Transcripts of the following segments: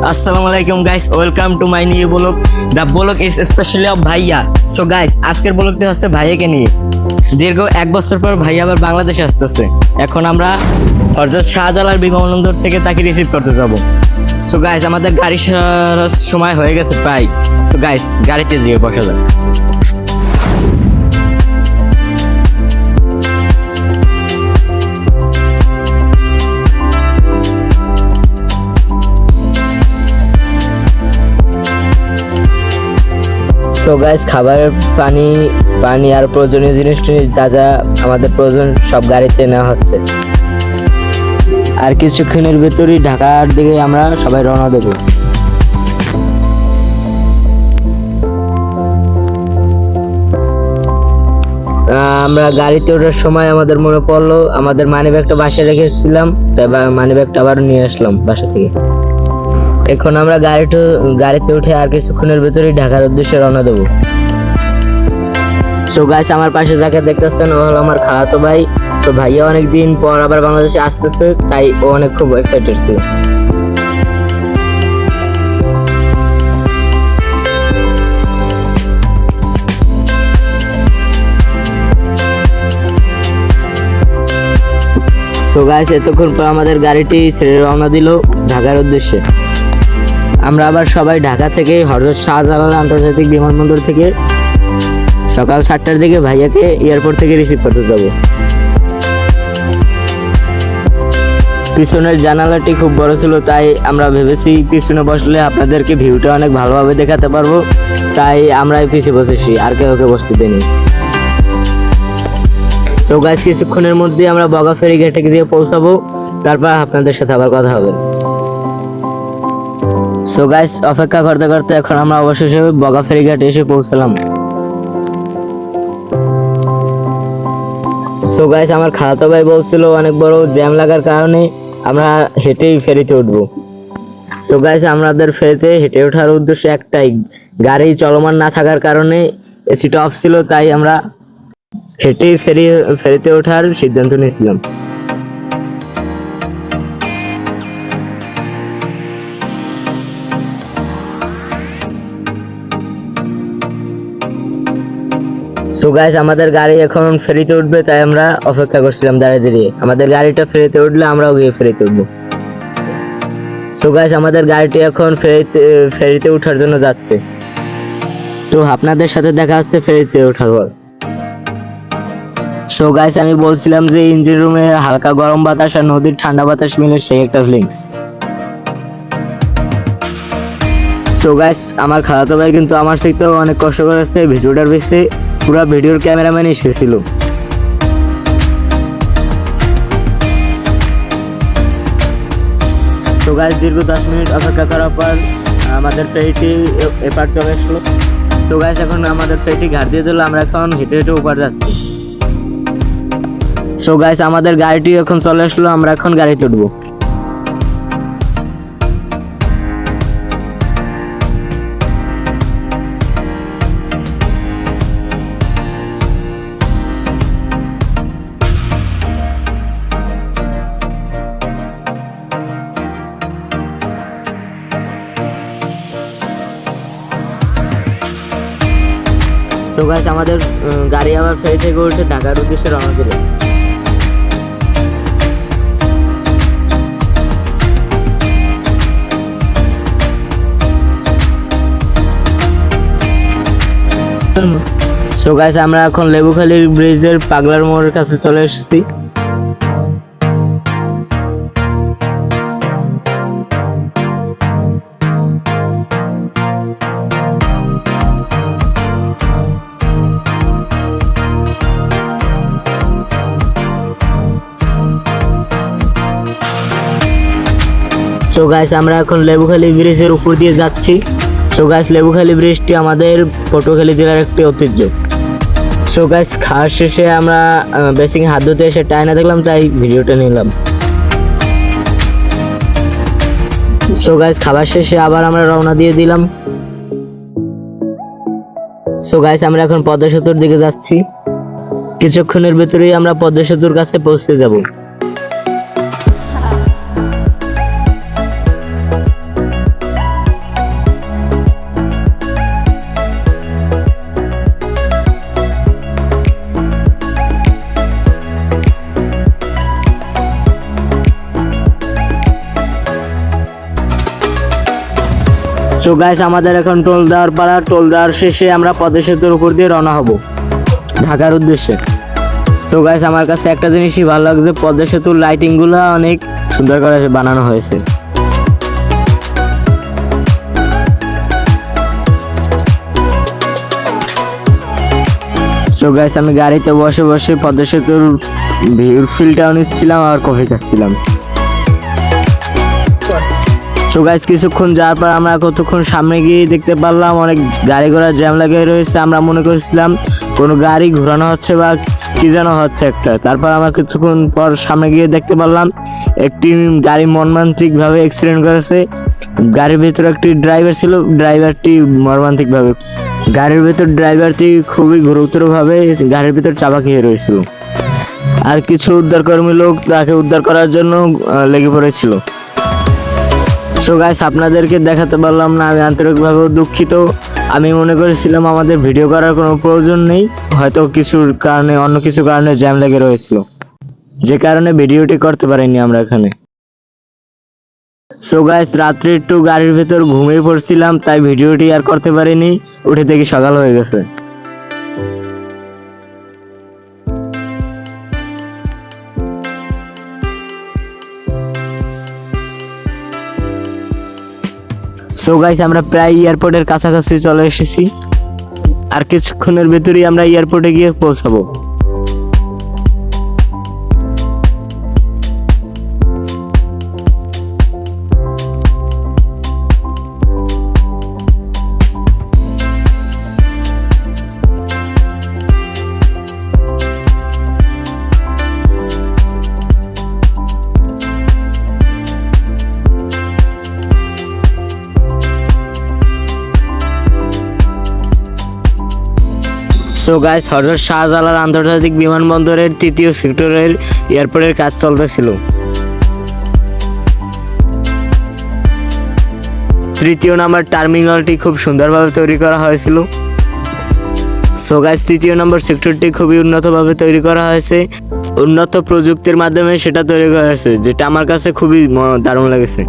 Assalamualaikum guys, welcome to my new vlog. The vlog is especially of ভাইয়া. So guys, আজকের vlogটি হচ্ছে ভাইয়াকে নিয়ে। দীর্ঘ 1 বছর পর ভাইয়া আবার বাংলাদেশে আসতেছে। এখন আমরা হযরত শাহজালাল বিমানবন্দর থেকে তাকে রিসিভ করতে যাব। So guys, আমাদের গাড়ি ছাড়ার সময় হয়ে গেছে প্রায়। So guys, গাড়িতে যেয়ে বসা যাক। তো গাইস, খাবার পানি আর প্রয়োজনীয় জিনিস যা আমাদের প্রয়োজন সব গাড়িতে নেওয়া হচ্ছে। আর কিছুক্ষণের ভেতরই ঢাকার দিকে আমরা সবাই রওনা দেব। আমরা গাড়িতে ওঠার সময় আমাদের মনে পড়লো আমাদের মানিব্যাগটা বাসায় রেখেছিলাম, তাই মানিব্যাগটা আবার নিয়ে আসলাম বাসা থেকে। এখন আমরা গাড়িতে উঠে আর কিছুক্ষণের ভেতরেই ঢাকার উদ্দেশ্যে রওনা দেব। সো গাইস, আমার পাশে যাকে দেখতেছেন ও হলো আমার খালাতো ভাই। সো ভাইয়া অনেকদিন পর আবার বাংলাদেশে আসতেছে, তাই ও অনেক খুব এক্সাইটেড ছিল। সো গাইস, এতক্ষণ পর আমাদের গাড়িটি ছেড়ে রওনা দিল ঢাকার উদ্দেশ্যে। আমরা আবার সবাই ঢাকা থেকে হযরত শাহজালাল আন্তর্জাতিক বিমানবন্দর থেকে সকাল 7টার দিকে ভাইয়াকে এয়ারপোর্ট থেকে রিসিভ করতে যাব। পিছনের জানালাটি খুব বড় ছিল, তাই আমরা ভেবেছি পিছনে বসলে আপনাদেরকে ভিউটা অনেক ভালোভাবে দেখাতে পারবো, তাই আমরাই পিছে বসেছি, আর কেউকে বসতে দেইনি। সো গাইস, কিছুক্ষণের মধ্যে আমরা বগা ফেরি ঘাটে গিয়ে পৌঁছাবো, তারপর আপনাদের সাথে আবার কথা হবে। সো গাইস, অপেক্ষা করতে করতে এখন আমরা অবশেষে বগা ফেরি ঘাটে এসে পৌঁছালাম। সো গাইস, আমার খালাতো ভাই বলছিল অনেক বড় জ্যাম লাগার কারণে আমরা হেঁটেই ফেরিতে উঠবো। সো গাইস, আমাদের ফেরিতে হেঁটে ওঠার উদ্দেশ্য একটাই, গাড়ি চলমান না থাকার কারণে এসিটা অফ ছিল, তাই আমরা হেঁটেই ফেরিতে ওঠার সিদ্ধান্ত নিয়েছিলাম। সো গাইস, আমাদের গাড়ি এখন ফেরিতে উঠবে, তাই আমরা অপেক্ষা করছিলাম দাঁড়িয়ে। আমাদের গাড়িটা ফেরিতে উঠলে আমরাও গিয়ে ফেরিতে উঠবো। সো গাইস, আমাদের গাড়িটি এখন ফেরিতে ওঠার জন্য যাচ্ছে। তো আপনাদের সাথে দেখা হচ্ছে ফেরিতে ওঠার পর। সো গাইস, আমি বলছিলাম যে ইঞ্জিন রুমে হালকা গরম বাতাস আর নদীর ঠান্ডা বাতাস মিলে সেই একটা ফিলিংস। সো গাইস, আমার খালাতো ভাই কিন্তু আমার থেকেও অনেক কষ্ট করেছে ভিডিওটার পিছে, পুরো ভিডিওর ক্যামেরাম্যান এসেছিল। তো গাইস, দীর্ঘ 10 মিনিট অপেক্ষা করার পর আমাদের ফেরিটি এপার চলে আসলো। তো গাইস, এখন আমাদের ফেরিটি ঘাট দিয়ে দিল, আমরা এখন হেঁটে হেঁটে ওপার যাচ্ছি। সো গাইস, আমাদের গাড়িটি এখন চলে আসলো, আমরা এখন গাড়িতে উঠবো। তো গাইস, আমাদের গাড়ি আবার ফেরি থেকে উঠে ঢাকার উদ্দেশ্যে রওনা দিল। সো গাইস, আমরা এখন লেবুখালীর ব্রিজের পাগলার মোড়ের কাছে চলে এসেছি। সো গাইস, আমরা এখন লেবুখালী ব্রিজের উপর দিয়ে যাচ্ছি। সো গাইস, লেবুখালী ব্রিজটি আমাদের পটুয়াখালী জেলার একটি ঐতিহ্য। সো গাইস, খাওয়ার শেষে আমরা বেসিং হাত ধুতে এসে টাইনা দেখলাম, তাই ভিডিওটা নিলাম। সো গাইস, খাবার শেষে আবার আমরা রওনা দিয়ে দিলাম। সো গাইস, আমরা এখন পদ্মা সেতুর দিকে যাচ্ছি। কিছুক্ষণের ভেতরেই আমরা পদ্মা সেতুর কাছে পৌঁছে যাব। সো গাইস আমাদের এখন টোল দেওয়ার পালা। টোল দেওয়ার শেষে আমরা পদ্মা সেতুর উপর দিয়ে রওনা হব ঢাকার উদ্দেশ্যে। সো গাইস আমার কাছে একটা জিনিসই ভালো লাগছে, পদ্মা সেতুর লাইটিং গুলো অনেক সুন্দর করে বানানো হয়েছে। সো গাইস আমি গাড়িতে বসে বসে পদ্মা সেতুর ভিউর ফিলটাও নিচ্ছিলাম আর কফি খাচ্ছিলাম। সো গাইস কিছুক্ষণ যাওয়ার পর আমরা কতক্ষণ সামনে গিয়ে দেখতে পারলাম অনেক গাড়ি ঘোড়া জ্যাম লাগিয়ে রয়েছে। আমরা মনে করেছিলাম কোনো গাড়ি ঘোরানো হচ্ছে বা কি যেন হচ্ছে একটা। তারপর আমরা কিছুক্ষণ পর সামনে গিয়ে দেখতে পারলাম একটি গাড়ি মর্মান্তিক ভাবে অ্যাক্সিডেন্ট করেছে। গাড়ির ভিতরে একটি ড্রাইভার ছিল, ড্রাইভারটি মর্মান্তিক ভাবে, গাড়ির ভিতর ড্রাইভারটি খুবই গুরুতর ভাবে গাড়ির ভিতর চাপা খেয়ে রয়েছিল। আর কিছু উদ্ধারকর্মী লোক তাকে উদ্ধার করার জন্য লেগে পড়েছিল। সো গাইস আপনাদেরকে দেখাতে পারলাম না, আমি আন্তরিকভাবে দুঃখিত। আমি মনে করেছিলাম আমাদের ভিডিও করার কোনো প্রয়োজন নেই, হয়তো কিছুর কারণে অন্য কিছু কারণে জ্যাম লেগে রয়েছিল, যে কারণে ভিডিওটি করতে পারিনি আমরা এখানে। সো গাইস রাত্রে একটু গাড়ির ভেতর ঘুমিয়ে পড়ছিলাম, তাই ভিডিওটি আর করতে পারিনি। উঠে দেখি সকাল হয়ে গেছে। সো গাইস আমরা প্রায় এয়ারপোর্টের কাছাকাছি চলে এসেছি, আর কিছুক্ষণের ভেতরেই আমরা এয়ারপোর্টে গিয়ে পৌঁছাবো। সো গাইস হযরত শাহজালাল আন্তর্জাতিক বিমানবন্দরের ৩য় সেক্টরের এয়ারপোর্টের কাজ চলতেছিল। ৩য় নম্বর টার্মিনালটি খুব সুন্দরভাবে তৈরি করা হয়েছিল। সো গাইস ৩য় নম্বর সেক্টরটি খুবই উন্নতভাবে তৈরি করা হয়েছে, উন্নত প্রযুক্তির মাধ্যমে সেটা তৈরি করা হয়েছে, যেটা আমার কাছে খুবই দারুণ লেগেছে।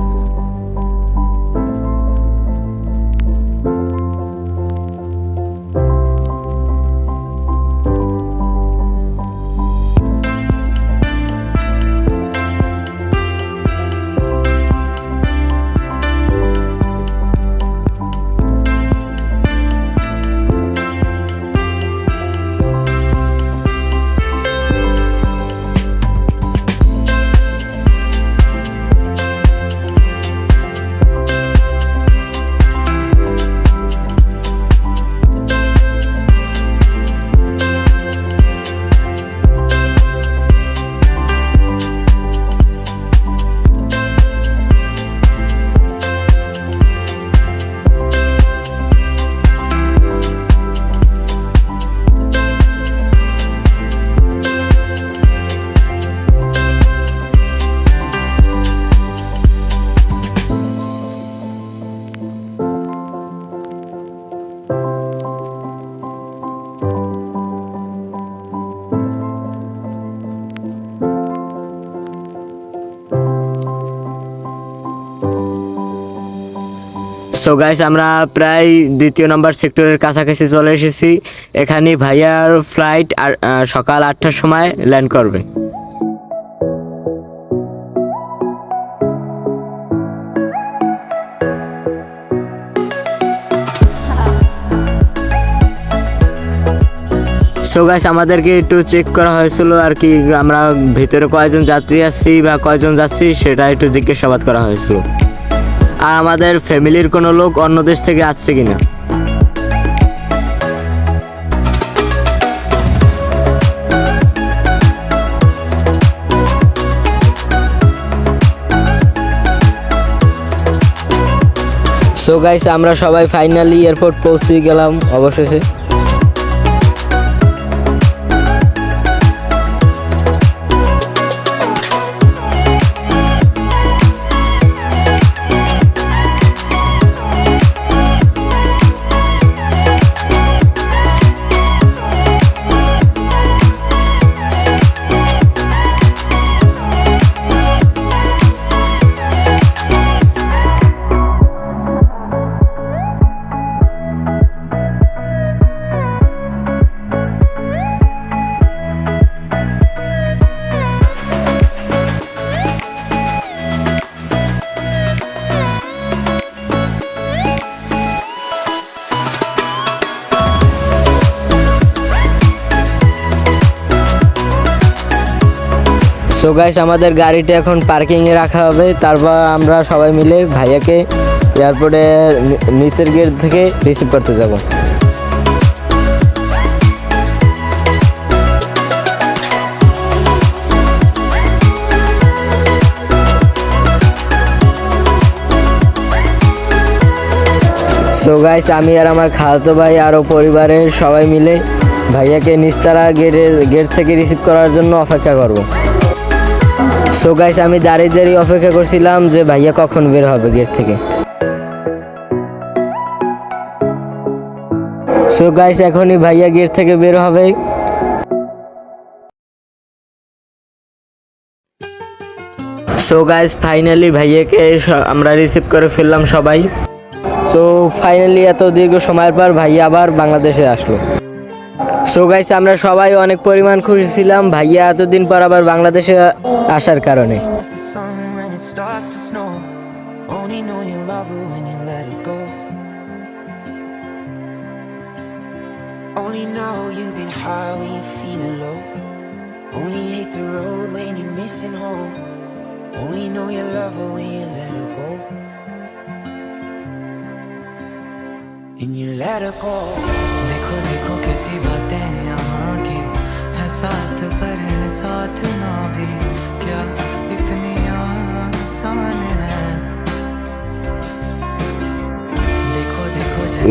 সো গাইস আমরা প্রায় ২য় নম্বর সেক্টরের কাছাকাছি চলে এসেছি। এখানে ভাইয়ার ফ্লাইট সকাল ৮টার সময় ল্যান্ড করবে। সো গাইস আমাদেরকে একটু চেক করা হয়েছিল আর কি, আমরা ভিতরে কয়জন যাত্রী আছি বা কয়জন যাচ্ছি সেটা একটু জিজ্ঞাসাবাদ করা হয়েছিল, আর আমাদের ফ্যামিলির কোনো লোক অন্য দেশ থেকে আসছে কিনা। সো গাইস আমরা সবাই ফাইনালি এয়ারপোর্ট পৌঁছে গেলাম অবশেষে। সো গাইস আমাদের গাড়িটা এখন পার্কিং এ রাখা হবে, তারপর আমরা সবাই মিলে ভাইয়াকে এয়ারপোর্টের নিচের গেট থেকে রিসিভ করতে যাব। সো গাইস আমি আর আমার খালাতো ভাই আরও পরিবারের সবাই মিলে ভাইয়াকে নিচতলা গেট থেকে রিসিভ করার জন্য অপেক্ষা করব। সো গাইস আমি দাঁড়িয়ে অপেক্ষা করছিলাম যে ভাইয়া কখন বের হবে গেট থেকে। সো গাইস এখনই ভাইয়া গেট থেকে বের হবে। সো গাইস ফাইনালি ভাইয়াকে আমরা রিসিভ করে ফেললাম সবাই। সো ফাইনালি এত দীর্ঘ সময়ের পর ভাইয়া আবার বাংলাদেশে আসলো। সো গাইস আমরা সবাই অনেক পরিমাণ খুশি ছিলাম ভাইয়া এতদিন পর আবার বাংলাদেশে আসার কারণে। Only know you've been high when you're feeling low. Only hate the road when you're missing home. Only know you love her when you let her go. And you let her go. देखो देखो कैसी बातें यहाँ की है साथ पर है साथ ना भी क्या इतनी आसान है।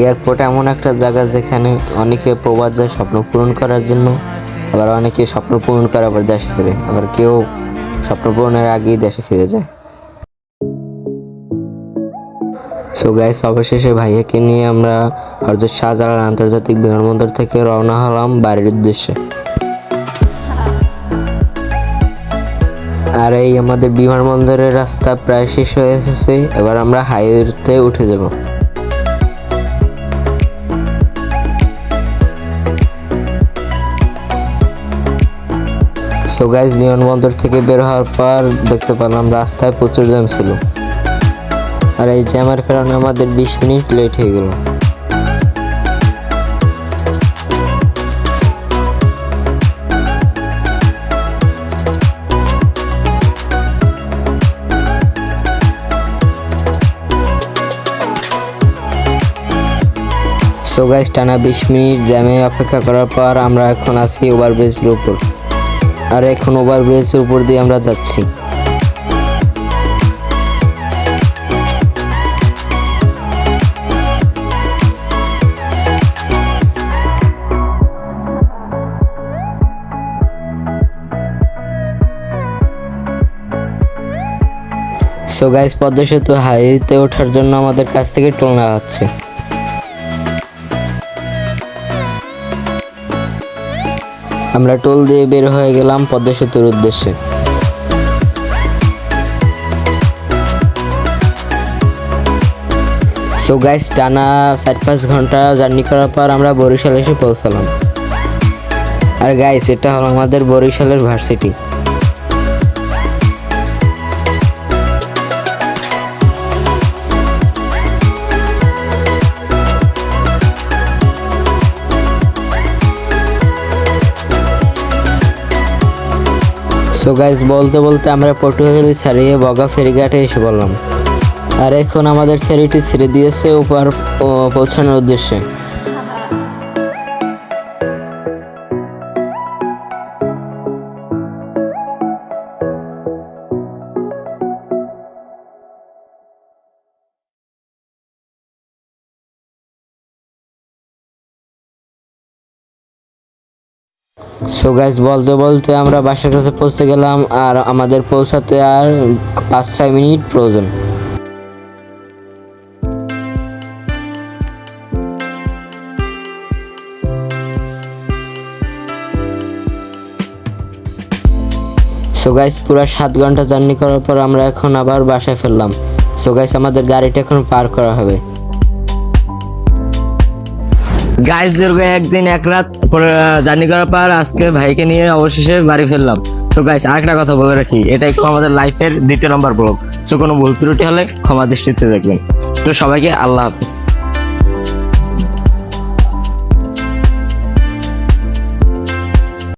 এয়ারপোর্ট এমন একটা জায়গা যেখানে অনেকে প্রবাস যায় স্বপ্ন পূরণ করার জন্য, আবার অনেকে স্বপ্ন পূরণ করে আবার দেশে ফিরে, আবার কেউ স্বপ্ন পূরণের আগেই দেশে ফিরে যায়। সো গাইস অবশেষে ভাইয়াকে নিয়ে আমরা হযরত শাহজালাল আন্তর্জাতিক বিমানবন্দর থেকে রওনা হলাম বাড়ির উদ্দেশ্যে। আর এই আমাদের বিমানবন্দরের রাস্তা প্রায় শেষ হয়ে এসেছে, এবার আমরা হাইওয়েতে উঠে যাব। সো গাইস বিমানবন্দর থেকে বের হওয়ার পর দেখতে পেলাম রাস্তায় প্রচুর জ্যাম ছিল, আর এই জ্যামের কারণে আমাদের 20 মিনিট লেট হয়ে গেল। সো গাইস টানা 20 মিনিট জ্যামে অপেক্ষা করার পর আমরা এখন আছি ওভারব্রিজের উপর, আর এখন ওভারব্রিজের উপর দিয়ে আমরা যাচ্ছি। সো গাইস পদ্মা সেতু হাইওয়েতে ওঠার জন্য আমাদের কাছ থেকে টোল নেওয়া হচ্ছে। আমরা টোল দিয়ে বের হয়ে গেলাম পদ্মা সেতুর উদ্দেশ্যে। সো গাইস টানা 4-5 ঘন্টা জার্নি করার পর আমরা বরিশাল এসে পৌঁছালাম। আর গাইস এটা হলো আমাদের বরিশালের ভার্সিটি। সো গাইস বলতে বলতে আমরা পটুয়াখালী ছাড়িয়ে বগা ফেরিঘাটে এসে বললাম, আর এখন আমাদের ফেরিটি ছেড়ে দিয়েছে উপর পৌঁছানোর উদ্দেশ্যে। সো গাইস বলতে বলতে আমরা বাসার কাছে পৌঁছে গেলাম, আর আমাদের পৌঁছাতে আর 5-6 মিনিট প্রয়োজন। সো গাইস পুরো 7 ঘন্টা জার্নি করার পর আমরা এখন আবার বাসায় ফিরলাম। সো গাইস আমাদের গাড়িটা এখন পার্ক করা হবে। গাইস দীর্ঘ একদিন এক রাত জার্নি করার পর আজকে ভাইকে নিয়ে অবশেষে বাড়ি ফিরলাম। সো গাইস আরেকটা কথা বলে রাখি, এটাই আমাদের লাইফের 2য় নম্বর ব্লগ। সো কোনো ভুল ত্রুটি হলে ক্ষমা দৃষ্টিতে দেখবেন। তো সবাইকে আল্লাহ হাফেজ।